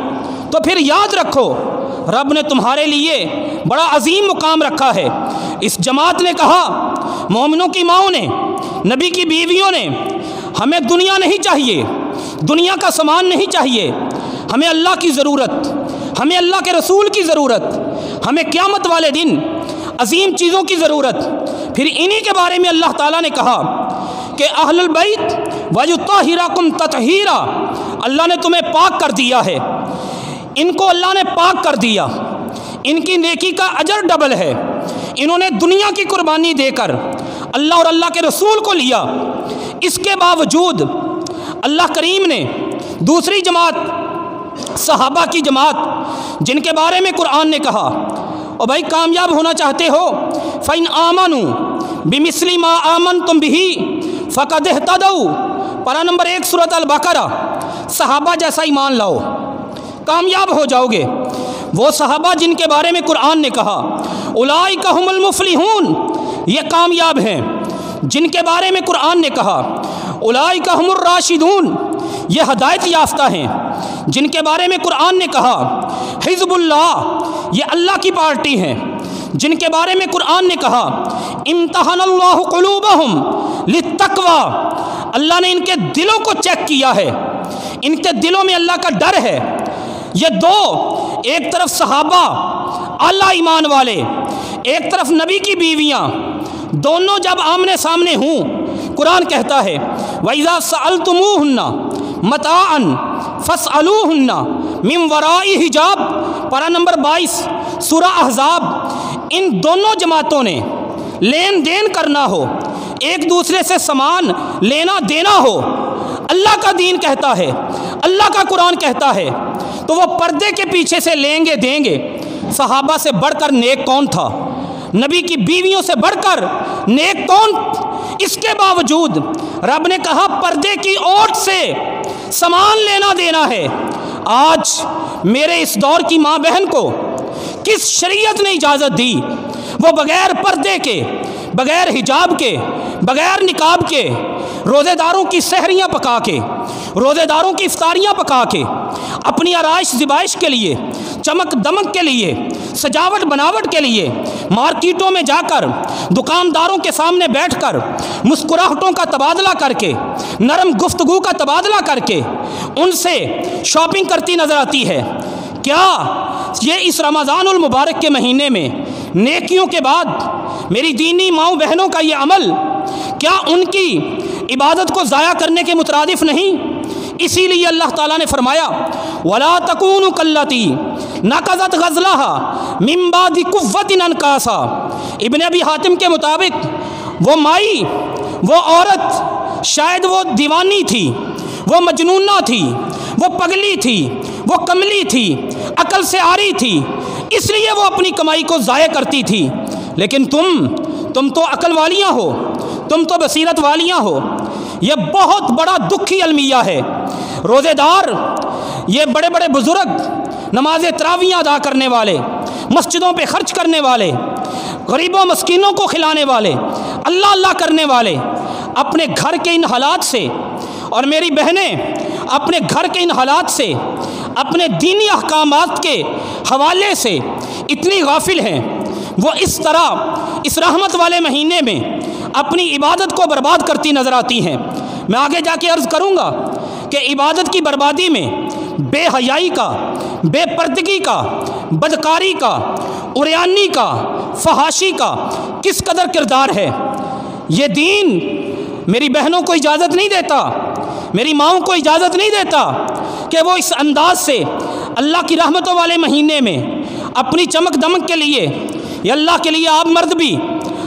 تو پھر یاد رکھو رب نے تمہارے لیے بڑا عظیم مقام رکھا ہے۔ اس جماعت نے کہا، مومنوں کی ماؤں نے، نبی کی بیویوں نے، ہمیں دنیا نہیں چاہیے، دنیا کا سامان نہیں چاہیے، ہمیں اللہ کی ضرورت، ہمیں اللہ کے رسول کی ضرورت، ہمیں قیامت والے دن عظیم چیزوں کی ضرورت۔ پھر انہی کے بارے میں اللہ تعالیٰ نے کہا کہ اہل البیت وَيُطَہِّرَکُمْ تَطْہِیرًا، اللہ نے تمہیں پاک کر دیا ہے، ان کو اللہ نے پاک کر دیا، ان کی نیکی کا اجر ڈبل ہے۔ انہوں نے دنیا کی قربانی دے کر اللہ اور اللہ کے رسول کو لیا، اس کے باوجود اللہ کریم نے دوسری جماعت، صحابہ کی جماعت، جن کے بارے میں قرآن نے کہا، اور بھائی کامیاب ہونا چاہتے ہو فَإِنْ آمَنُوا بِمِثْلِ مَا آمَنْتُمْ بِهِ فَقَدْ اهْتَدَوْا، پارہ نمبر 1 سورۃ البقرہ، صحابہ جیسا ایمان لاؤ، کامیاب ہو جاؤ گے۔ وہ صحابہ جن کے بارے میں قرآن نے کہا اولئک ھم المفلحون، یہ کامیاب ہیں۔ جن کے بارے میں قرآن نے کہا اولئک ھم الراشدون، یہ ہدایت یافتہ ہیں۔ جن کے بارے میں قرآن نے کہا حزب اللہ، یہ اللہ کی پارٹی ہیں۔ جن کے بارے میں قرآن نے کہا امتحن اللہ قلوبہم للتقوی، اللہ نے ان کے دلوں کو چیک کیا ہے، ان کے دلوں میں اللہ کا ڈر ہے۔ یہ 2 ایک طرف صحابہ اعلیٰ ایمان والے، ایک طرف نبی کی بیویاں، دونوں جب آمنے سامنے ہوں، قرآن کہتا ہے وَإِذَا سَأَلْتُمُوهُنَّ مَتَاعًا فَاسْأَلُوهُنَّ مِنْ وَرَاءِ حِجَاب، پارہ نمبر 22 سورہ احزاب۔ ان دونوں جماعتوں نے لین دین کرنا ہو، ایک دوسرے سے سامان لینا دینا ہو، اللہ کا دین کہتا ہے، اللہ کا قرآن کہتا ہے، تو وہ پردے کے پیچھے سے لیں گے دیں گے۔ صحابہ سے بڑھ کر نیک کون تھا؟ نبی کی بیویوں سے بڑھ کر نیک کون؟ اس کے باوجود رب نے کہا پردے کی اوٹ سے سامان لینا دینا ہے۔ آج میرے اس دور کی ماں بہن کو کس شریعت نے اجازت دی وہ بغیر پردے کے، بغیر حجاب کے، بغیر نقاب کے، روزے داروں کی سحریاں پکا کے، روزے داروں کی افطاریاں پکا کے، اپنی آرائش زیبائش کے لیے، چمک دمک کے لیے، سجاوٹ بناوٹ کے لیے مارکیٹوں میں جا کر، دکانداروں کے سامنے بیٹھ کر، مسکراہٹوں کا تبادلہ کر کے، نرم گفتگو کا تبادلہ کر کے ان سے شاپنگ کرتی نظر آتی ہے؟ کیا یہ اس رمضان المبارک کے مہینے میں نیکیوں کے بعد میری دینی ماؤں بہنوں کا یہ عمل کیا ان کی عبادت کو ضائع کرنے کے مترادف نہیں؟ اسی لیے اللہ تعالیٰ نے فرمایا وَلَا تَكُونُوا كَالَّتِي نَقَضَتْ غَزْلَهَا مِن بَعْدِ قُوَّةٍ أَنْكَاثًا۔ ابن ابی حاتم کے مطابق وہ مائی، وہ عورت شاید وہ دیوانی تھی، وہ مجنونہ تھی، وہ پگلی تھی، وہ کملی تھی، عقل سے عاری تھی، اس لیے وہ اپنی کمائی کو ضائع کرتی تھی۔ لیکن تم تو عقل والیاں ہو، تم تو بصیرت والیاں ہو۔ یہ بہت بڑا دکھی المیہ ہے۔ روزے دار، یہ بڑے بڑے بزرگ، نماز تراویح ادا کرنے والے، مسجدوں پہ خرچ کرنے والے، غریبوں مسکینوں کو کھلانے والے، اللہ اللہ کرنے والے، اپنے گھر کے ان حالات سے، اور میری بہنیں اپنے گھر کے ان حالات سے، اپنے دینی احکامات کے حوالے سے اتنی غافل ہیں، وہ اس طرح اس رحمت والے مہینے میں اپنی عبادت کو برباد کرتی نظر آتی ہیں۔ میں آگے جا کے عرض کروں گا کہ عبادت کی بربادی میں بے حیائی کا، بے پردگی کا، بدکاری کا، عریانی کا، فحاشی کا کس قدر کردار ہے۔ یہ دین میری بہنوں کو اجازت نہیں دیتا، میری ماؤں کو اجازت نہیں دیتا کہ وہ اس انداز سے اللہ کی رحمتوں والے مہینے میں اپنی چمک دمک کے لیے یا اللہ کے لیے آپ مرد بھی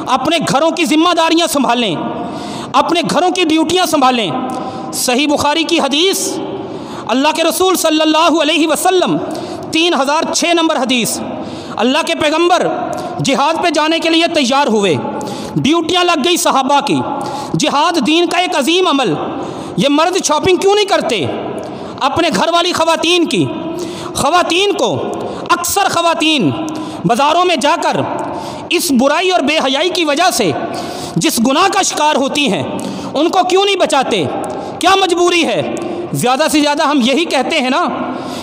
اپنے گھروں کی ذمہ داریاں سنبھالیں، اپنے گھروں کی ڈیوٹیاں سنبھالیں۔ صحیح بخاری کی حدیث، اللہ کے رسول صلی اللہ علیہ وسلم 3006 نمبر حدیث، اللہ کے پیغمبر جہاد پہ جانے کے لیے تیار ہوئے، ڈیوٹیاں لگ گئی صحابہ کی، جہاد دین کا ایک عظیم عمل، یہ مرد شاپنگ کیوں نہیں کرتے اپنے گھر والی خواتین کی؟ خواتین کو، اکثر خواتین بازاروں میں جا کر اس برائی اور بے حیائی کی وجہ سے جس گناہ کا شکار ہوتی ہیں ان کو کیوں نہیں بچاتے؟ کیا مجبوری ہے؟ زیادہ سے زیادہ ہم یہی کہتے ہیں نا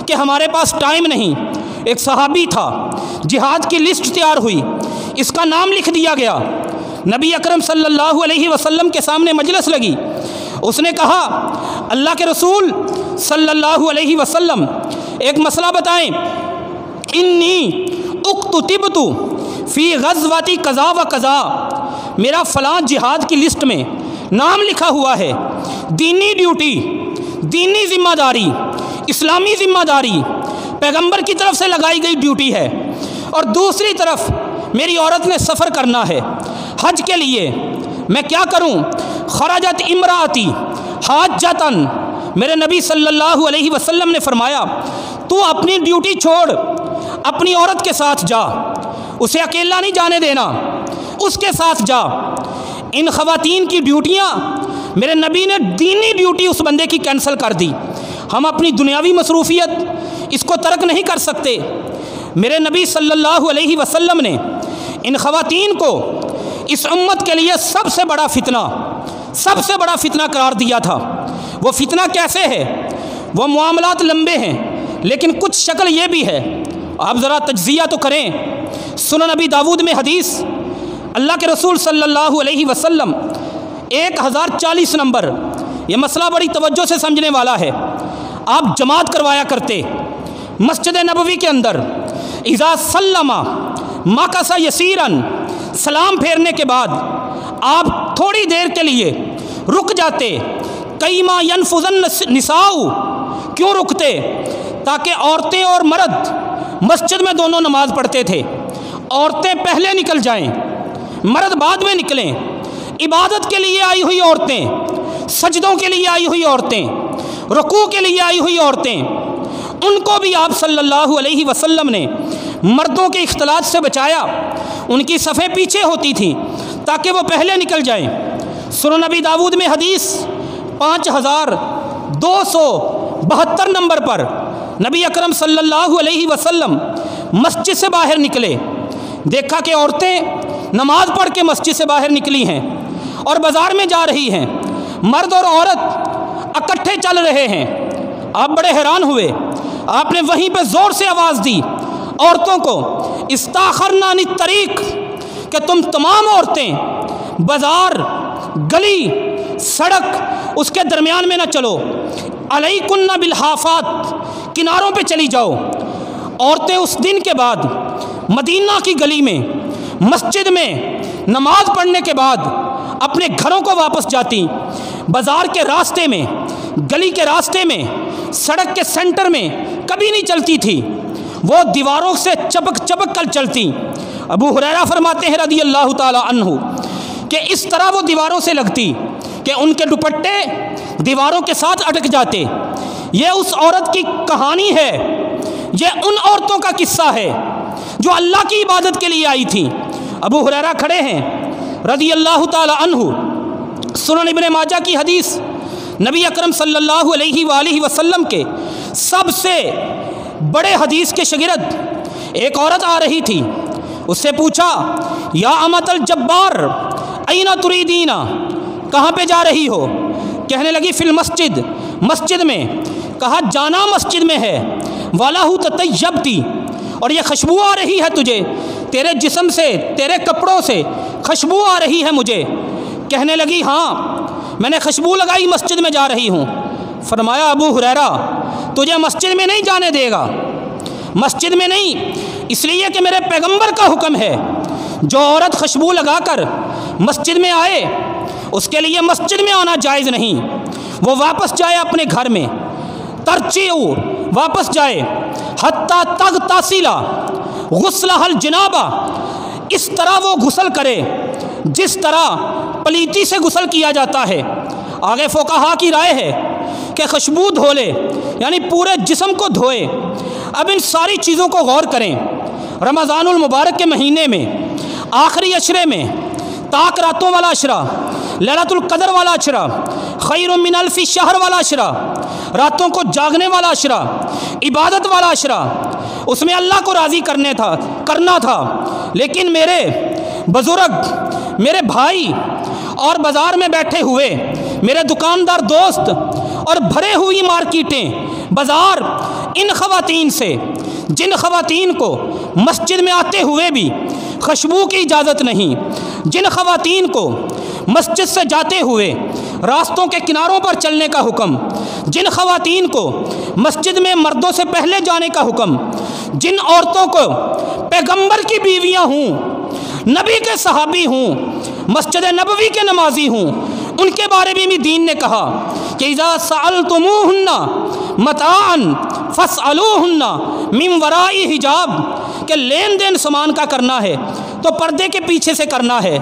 کہ ہمارے پاس ٹائم نہیں۔ ایک صحابی تھا، جہاد کی لسٹ تیار ہوئی، اس کا نام لکھ دیا گیا، نبی اکرم صلی اللہ علیہ وسلم کے سامنے مجلس لگی، اس نے کہا اللہ کے رسول صلی اللہ علیہ وسلم ایک مسئلہ بتائیں، انی اکتتبت فی غزوۃ قضا و قضا، میرا فلاں جہاد کی لسٹ میں نام لکھا ہوا ہے، دینی ڈیوٹی، دینی ذمہ داری، اسلامی ذمہ داری، پیغمبر کی طرف سے لگائی گئی ڈیوٹی ہے، اور دوسری طرف میری عورت نے سفر کرنا ہے حج کے لیے، میں کیا کروں؟ خرجت امراتی حاجتن، میرے نبی صلی اللہ علیہ وسلم نے فرمایا تو اپنی ڈیوٹی چھوڑ، اپنی عورت کے ساتھ جا، اسے اکیلا نہیں جانے دینا، اس کے ساتھ جا۔ ان خواتین کی ڈیوٹیاں میرے نبی نے دینی ڈیوٹی اس بندے کی کینسل کر دی۔ ہم اپنی دنیاوی مصروفیت اس کو ترک نہیں کر سکتے۔ میرے نبی صلی اللہ علیہ وسلم نے ان خواتین کو اس امت کے لیے سب سے بڑا فتنہ قرار دیا تھا۔ وہ فتنہ کیسے ہے؟ وہ معاملات لمبے ہیں لیکن کچھ شکل یہ بھی ہے، آپ ذرا تجزیہ تو کریں۔ سنن نبی داود میں حدیث، اللہ کے رسول صلی اللہ علیہ وسلم 1040 نمبر، یہ مسئلہ بڑی توجہ سے سمجھنے والا ہے، آپ جماعت کروایا کرتے، مسجد نبوی کے اندر اذا سلم مکث یسیرن، سلام پھیرنے کے بعد آپ تھوڑی دیر کے لیے رک جاتے، کیما ینفذ النساء، کیوں رکتے؟ تاکہ عورتیں اور مرد مسجد میں دونوں نماز پڑھتے تھے، عورتیں پہلے نکل جائیں، مرد بعد میں نکلیں، عبادت کے لیے آئی ہوئی عورتیں، سجدوں کے لیے آئی ہوئی عورتیں، رکوع کے لیے آئی ہوئی عورتیں، ان کو بھی آپ صلی اللہ علیہ وسلم نے مردوں کے اختلاط سے بچایا، ان کی صفیں پیچھے ہوتی تھیں تاکہ وہ پہلے نکل جائیں۔ سنن نبی داؤد میں حدیث 5272 نمبر پر نبی اکرم صلی اللہ علیہ وسلم مسجد سے باہر نکلے، دیکھا کہ عورتیں نماز پڑھ کے مسجد سے باہر نکلی ہیں اور بازار میں جا رہی ہیں، مرد اور عورت اکٹھے چل رہے ہیں۔ آپ بڑے حیران ہوئے، آپ نے وہیں پہ زور سے آواز دی عورتوں کو، استاخرنا عن الطریق، کہ تم تمام عورتیں بازار، گلی، سڑک اس کے درمیان میں نہ چلو، علیکن بالحافات، کناروں پہ چلی جاؤ۔ عورتیں اس دن کے بعد مدینہ کی گلی میں، مسجد میں نماز پڑھنے کے بعد اپنے گھروں کو واپس جاتی، بازار کے راستے میں، گلی کے راستے میں، سڑک کے سینٹر میں کبھی نہیں چلتی تھی، وہ دیواروں سے چپک چپک کر چلتی۔ ابو ہریرہ فرماتے ہیں رضی اللہ تعالی عنہ کہ اس طرح وہ دیواروں سے لگتی کہ ان کے دوپٹے دیواروں کے ساتھ اٹک جاتے۔ یہ اس عورت کی کہانی ہے، یہ ان عورتوں کا قصہ ہے جو اللہ کی عبادت کے لیے آئی تھیں۔ ابو ہریرہ کھڑے ہیں رضی اللہ تعالی عنہ، سنن ابن ماجہ کی حدیث، نبی اکرم صلی اللہ علیہ وآلہ وسلم کے سب سے بڑے حدیث کے شاگرد ایک عورت آ رہی تھی، اس سے پوچھا یا امۃ الجبار این تریدین، کہاں پہ جا رہی ہو؟ کہنے لگی فی المسجد، مسجد میں۔ کہا جانا مسجد میں ہے، وَلَهُ تَطَيَّبْتِ، اور یہ خوشبو آ رہی ہے تجھے، تیرے جسم سے، تیرے کپڑوں سے خوشبو آ رہی ہے مجھے۔ کہنے لگی ہاں میں نے خوشبو لگائی، مسجد میں جا رہی ہوں۔ فرمایا ابو ہریرہ تجھے مسجد میں نہیں جانے دے گا، مسجد میں نہیں، اس لیے کہ میرے پیغمبر کا حکم ہے جو عورت خوشبو لگا کر مسجد میں آئے اس کے لیے مسجد میں آنا جائز نہیں، وہ واپس جائے اپنے گھر میں، ترجیع، واپس جائے، حتیٰ تغتسل غسلہ الجنابہ، اس طرح وہ غسل کرے جس طرح پلیتی سے غسل کیا جاتا ہے۔ آگے فقہا کی رائے ہے کہ خوشبو دھو لے، یعنی پورے جسم کو دھوئے۔ اب ان ساری چیزوں کو غور کریں، رمضان المبارک کے مہینے میں، آخری عشرے میں، تاک راتوں والا عشرہ، لیلۃ القدر والا عشرہ، خیر من الف شہر والا عشرہ، راتوں کو جاگنے والا عشرہ، عبادت والا عشرہ، اس میں اللہ کو راضی کرنا تھا، لیکن میرے بزرگ، میرے بھائی اور بازار میں بیٹھے ہوئے میرے دکاندار دوست اور بھرے ہوئی مارکیٹیں، بازار، ان خواتین سے جن خواتین کو مسجد میں آتے ہوئے بھی خوشبو کی اجازت نہیں، جن خواتین کو مسجد سے جاتے ہوئے راستوں کے کناروں پر چلنے کا حکم، جن خواتین کو مسجد میں مردوں سے پہلے جانے کا حکم، جن عورتوں کو پیغمبر کی بیویاں ہوں، نبی کے صحابی ہوں، مسجد نبوی کے نمازی ہوں، ان کے بارے میں بھی دین نے کہا کہ اذا سألتموہن متاعا فاسألوہن من وراء حجاب، کہ لین دین سامان کا کرنا ہے تو پردے کے پیچھے سے کرنا ہے۔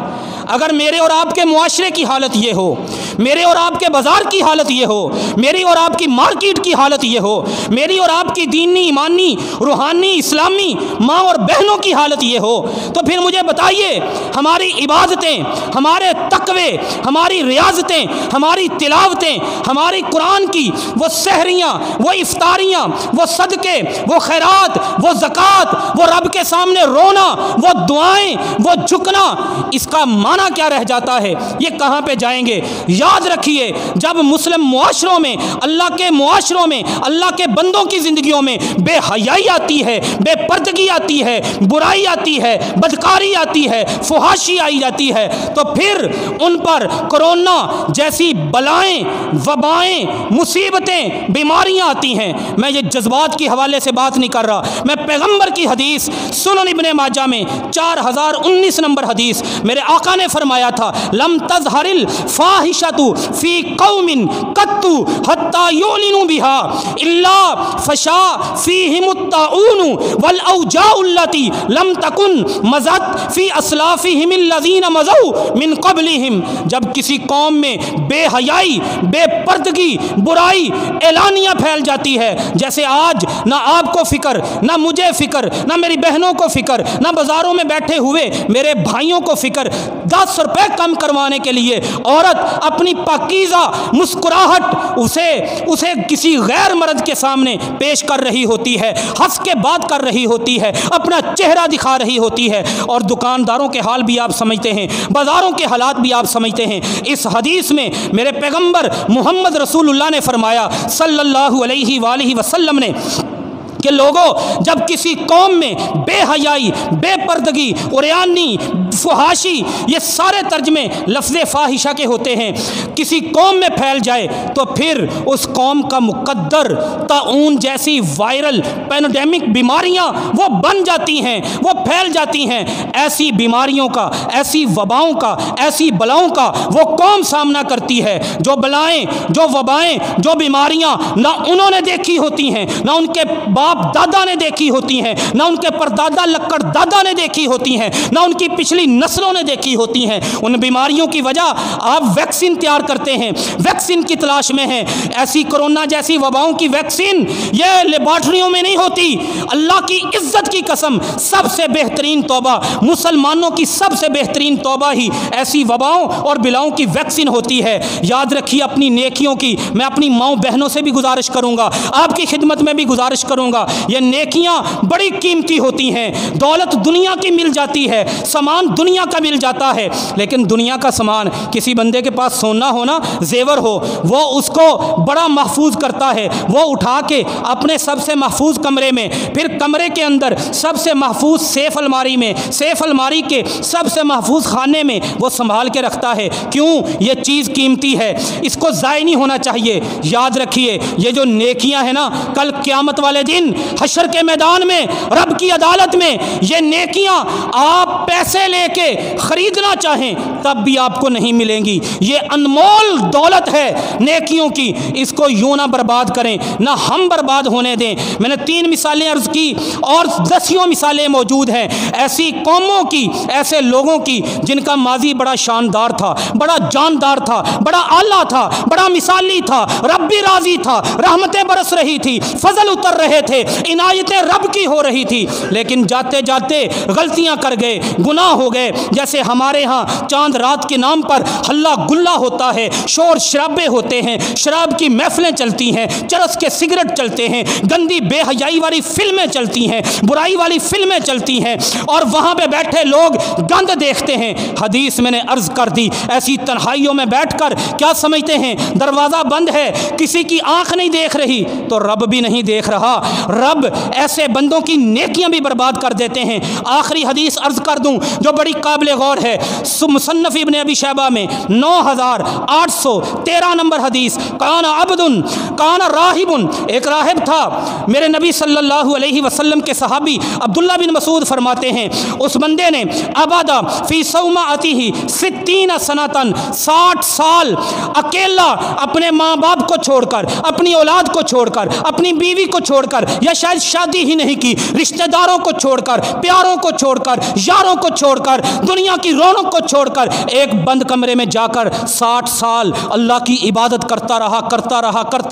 اگر میرے اور آپ کے معاشرے کی حالت یہ ہو، میرے اور آپ کے بازار کی حالت یہ ہو، میری اور آپ کی مارکیٹ کی حالت یہ ہو، میری اور آپ کی دینی، ایمانی، روحانی، اسلامی ماں اور بہنوں کی حالت یہ ہو، تو پھر مجھے بتائیے ہماری عبادتیں، ہمارے تقوی، ہماری ریاضتیں، ہماری تلاوتیں، ہماری قرآن کی وہ سحریاں، وہ افطاریاں، وہ صدقے، وہ خیرات، وہ زکوٰۃ، وہ رب کے سامنے رونا، وہ دعائیں، وہ جھکنا، اس کا معنی کیا رہ جاتا ہے؟ یہ کہاں پہ جائیں گے؟ یاد رکھیے جب مسلم معاشروں میں، اللہ کے معاشروں میں، اللہ کے بندوں کی زندگیوں میں بے حیائی آتی ہے، بے پردگی آتی ہے، برائی آتی ہے، بدکاری آتی ہے، فحاشی آئی جاتی ہے، تو پھر ان پر کرونا جیسی بلائیں، وبائیں، مصیبتیں، بیماریاں آتی ہیں۔ میں یہ جذبات کی حوالے سے بات نہیں کر رہا، میں پیغمبر کی حدیث سنن ابن ماجہ میں 4019 نمبر حدیث، میرے آقا نے فرمایا تھا لم تظہر الفاحشۃ فی قوم قط حتی یعلنوا بها الا فشا فیہم الطاعون والاوجاع التي لم تکن مضت فی اسلافہم الذین مضوا من قبلہم۔ جب کسی قوم میں بے حیائی، بے پردگی، برائی اعلانیہ پھیل جاتی ہے، جیسے آج نہ آپ کو فکر، نہ مجھے فکر، نہ میری بہنوں کو فکر، نہ بازاروں میں بیٹھے ہوئے میرے بھائیوں کو فکر، 10 روپے کم کروانے کے لیے عورت اپنی پاکیزہ مسکراہٹ اسے کسی غیر مرد کے سامنے پیش کر رہی ہوتی ہے، ہنس کے بات کر رہی ہوتی ہے، اپنا چہرہ دکھا رہی ہوتی ہے، اور دکانداروں کے حال بھی آپ سمجھتے ہیں، بازاروں کے حالات بھی آپ سمجھتے ہیں۔ اس حدیث میں میرے پیغمبر محمد رسول اللہ نے فرمایا صلی اللہ علیہ وآلہ وسلم نے کہ لوگوں جب کسی قوم میں بے حیائی، بے پردگی، عریانی، فحاشی، یہ سارے ترجمے لفظ فاحشہ کے ہوتے ہیں، کسی قوم میں پھیل جائے تو پھر اس قوم کا مقدر طاعون جیسی وائرل پینڈیمک بیماریاں وہ بن جاتی ہیں، وہ پھیل جاتی ہیں۔ ایسی بیماریوں کا، ایسی وباؤں کا، ایسی بلاؤں کا وہ قوم سامنا کرتی ہے، جو بلائیں، جو وبائیں، جو بیماریاں نہ انہوں نے دیکھی ہوتی ہیں، نہ ان کے باپ دادا نے دیکھی ہوتی ہیں، نہ ان کے پردادا لکڑ دادا نے دیکھی ہوتی ہیں، نہ ان کی پچھلی نسلوں نے دیکھی ہوتی ہیں۔ ان بیماریوں کی وجہ آپ ویکسین تیار کرتے ہیں، ویکسین کی تلاش میں ہیں۔ ایسی کرونا جیسی وباؤں کی ویکسین یہ لیبارٹریوں میں نہیں ہوتی۔ اللہ کی عزت کی قسم، سب سے بہترین توبہ، مسلمانوں کی سب سے بہترین توبہ ہی ایسی وباؤں اور بلاؤں کی ویکسین ہوتی ہے۔ یاد رکھیے اپنی نیکیوں کی، میں اپنی ماؤں بہنوں سے بھی گزارش کروں گا، آپ کی خدمت میں بھی گزارش کروں گا، یہ نیکیاں بڑی قیمتی ہوتی ہیں۔ دولت دنیا کی مل جاتی ہے، سامان دنیا کا مل جاتا ہے، لیکن دنیا کا سامان، کسی بندے کے پاس سونا ہونا، زیور ہو، وہ اس کو بڑا محفوظ کرتا ہے، وہ اٹھا کے اپنے سب سے محفوظ کمرے میں، پھر کمرے کے اندر سب سے محفوظ سیف الماری میں، سیف الماری کے سب سے محفوظ خانے میں وہ سنبھال کے رکھتا ہے۔ کیوں؟ یہ چیز قیمتی ہے، اس کو ضائع نہیں ہونا چاہیے۔ یاد رکھیے یہ جو نیکیاں ہیں نا، کل قیامت والے دن حشر کے میدان میں، رب کی عدالت میں، یہ نیکیاں آپ پیسے لے کے خریدنا چاہیں تب بھی آپ کو نہیں ملیں گی۔ یہ انمول دولت ہے نیکیوں کی، اس کو یوں نہ برباد کریں، نہ ہم برباد ہونے دیں۔ میں نے 3 مثالیں عرض کی اور دسیوں مثالیں موجود ہیں ایسی قوموں کی، ایسے لوگوں کی جن کا ماضی بڑا شاندار تھا، بڑا جاندار تھا، بڑا اعلیٰ تھا، بڑا مثالی تھا، رب بھی راضی تھا، رحمتیں برس رہی تھی، فضل اتر رہے تھے، عنایتیں رب کی ہو رہی تھی، لیکن جاتے جاتے غلطیاں کر گئے، گناہ ہو گئے۔ جیسے ہمارے ہاں چاند رات کے نام پر ہلا گلا ہوتا ہے، شور شرابے ہوتے ہیں، شراب کی محفلیں چلتی ہیں، چرس کے سگریٹ چلتے ہیں، گندی بے حیائی والی فلمیں چلتی ہیں، برائی والی فلمیں چلتی ہیں، اور وہاں پہ بیٹھے لوگ گند دیکھتے ہیں۔ حدیث میں نے عرض کر دی، ایسی تنہائیوں میں بیٹھ کر کیا سمجھتے ہیں دروازہ بند ہے، کسی کی آنکھ نہیں دیکھ رہی تو رب بھی نہیں دیکھ رہا۔ رب ایسے بندوں کی نیکیاں بھی برباد کر دیتے ہیں۔ آخری حدیث عرض کر دوں جو بڑی قابل غور ہے، مصنف ابن ابی شیبہ میں 9813 نمبر حدیث، کان عبد کان راہب، ایک راہب تھا، میرے نبی صلی اللہ علیہ وسلم کے صحابی عبداللہ بن مسعود فرماتے ہیں اس بندے نے عبادہ فی صومعتہ 60 سنتن، 60 سال اکیلا اپنے ماں باپ کو چھوڑ کر، اپنی اولاد کو چھوڑ کر، اپنی بیوی کو چھوڑ کر، یا شاید شادی ہی نہیں کی، رشتہ داروں کو چھوڑ کر، پیاروں کو چھوڑ کر، یاروں کو چھوڑ کر، دنیا کی رونق کو چھوڑ کر ایک بند کمرے میں جا کر 60 سال اللہ کی عبادت کرتا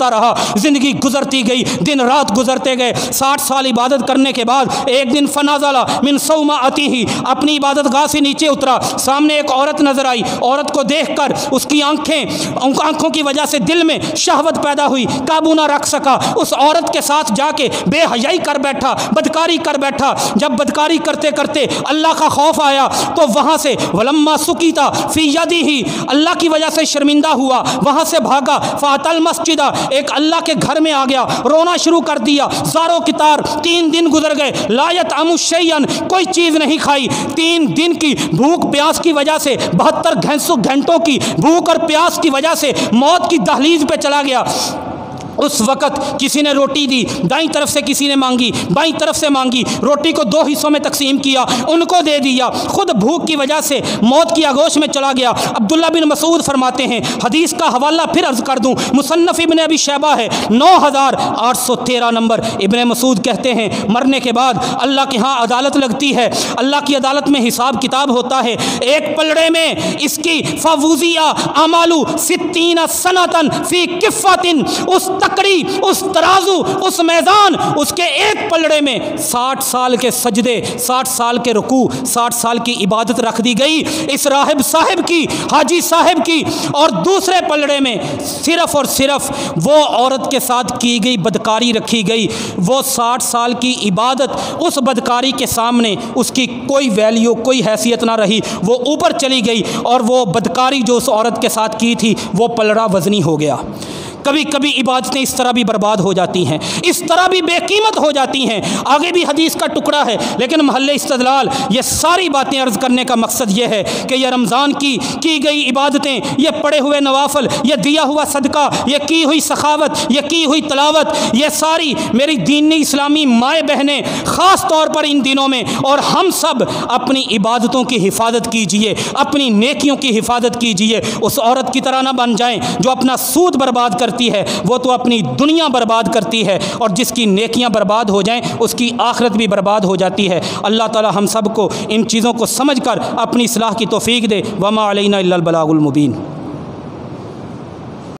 رہا۔ زندگی گزرتی گئی، دن رات گزرتے گئے، 60 سال عبادت کرنے کے بعد ایک دن فنازل من صومعتہ، اپنی عبادت گاہ سے نیچے اترا، سامنے ایک عورت نظر آئی، عورت کو دیکھ کر اس کی آنکھوں کی وجہ سے دل میں شہوت پیدا ہوئی، قابو نہ رکھ سکا، اس عورت کے ساتھ جا کے بے حیائی کر بیٹھا، بدکاری کر بیٹھا۔ جب بدکاری کرتے کرتے اللہ کا خوف آیا تو وہاں سے ولما سکیتا فی یدہ، اللہ کی وجہ سے شرمندہ ہوا، وہاں سے بھاگا، فات المسجد، ایک اللہ کے گھر میں آ گیا، رونا شروع کر دیا، زاروں کی تار۔ 3 دن گزر گئے، لا یطعم شیئا، کوئی چیز نہیں کھائی۔ 3 دن کی بھوک پیاس کی وجہ سے، 72 گھنٹوں کی بھوک اور پیاس کی وجہ سے موت کی دہلیز پہ چلا گیا۔ اس وقت کسی نے روٹی دی، دائیں طرف سے کسی نے مانگی، بائیں طرف سے مانگی، روٹی کو 2 حصوں میں تقسیم کیا، ان کو دے دیا، خود بھوک کی وجہ سے موت کی آغوش میں چلا گیا۔ عبداللہ بن مسعود فرماتے ہیں، حدیث کا حوالہ پھر عرض کر دوں، مصنف ابن ابی شیبہ ہے 9813 نمبر۔ ابن مسعود کہتے ہیں مرنے کے بعد اللہ کے ہاں عدالت لگتی ہے، اللہ کی عدالت میں حساب کتاب ہوتا ہے۔ ایک پلڑے میں اس کی فوزیہ اعمالو 60 سنتن فی کفاتن، اس تکڑی، اس ترازو، اس میزان، اس کے ایک پلڑے میں 60 سال کے سجدے، 60 سال کے رکوع، 60 سال کی عبادت رکھ دی گئی، اس راہب صاحب کی، حاجی صاحب کی۔ اور دوسرے پلڑے میں صرف اور صرف وہ عورت کے ساتھ کی گئی بدکاری رکھی گئی۔ وہ 60 سال کی عبادت اس بدکاری کے سامنے اس کی کوئی ویلیو، کوئی حیثیت نہ رہی، وہ اوپر چلی گئی، اور وہ بدکاری جو اس عورت کے ساتھ کی تھی وہ پلڑا وزنی ہو گیا۔ کبھی کبھی عبادتیں اس طرح بھی برباد ہو جاتی ہیں، اس طرح بھی بے قیمت ہو جاتی ہیں۔ آگے بھی حدیث کا ٹکڑا ہے، لیکن محل استدلال یہ ساری باتیں عرض کرنے کا مقصد یہ ہے کہ یہ رمضان کی گئی عبادتیں، یہ پڑے ہوئے نوافل، یہ دیا ہوا صدقہ، یہ کی ہوئی سخاوت، یہ کی ہوئی تلاوت، یہ ساری میری دینی اسلامی مائیں بہنیں خاص طور پر ان دنوں میں، اور ہم سب اپنی عبادتوں کی حفاظت کیجئے، اپنی نیکیوں کی حفاظت کیجئے۔ اس عورت کی طرح نہ بن جائیں جو اپنا سود برباد کرتی ہے، وہ تو اپنی دنیا برباد کرتی ہے، اور جس کی نیکیاں برباد ہو جائیں اس کی آخرت بھی برباد ہو جاتی ہے۔ اللہ تعالی ہم سب کو ان چیزوں کو سمجھ کر اپنی اصلاح کی توفیق دے۔ وما علینا الا البلاغ المبین۔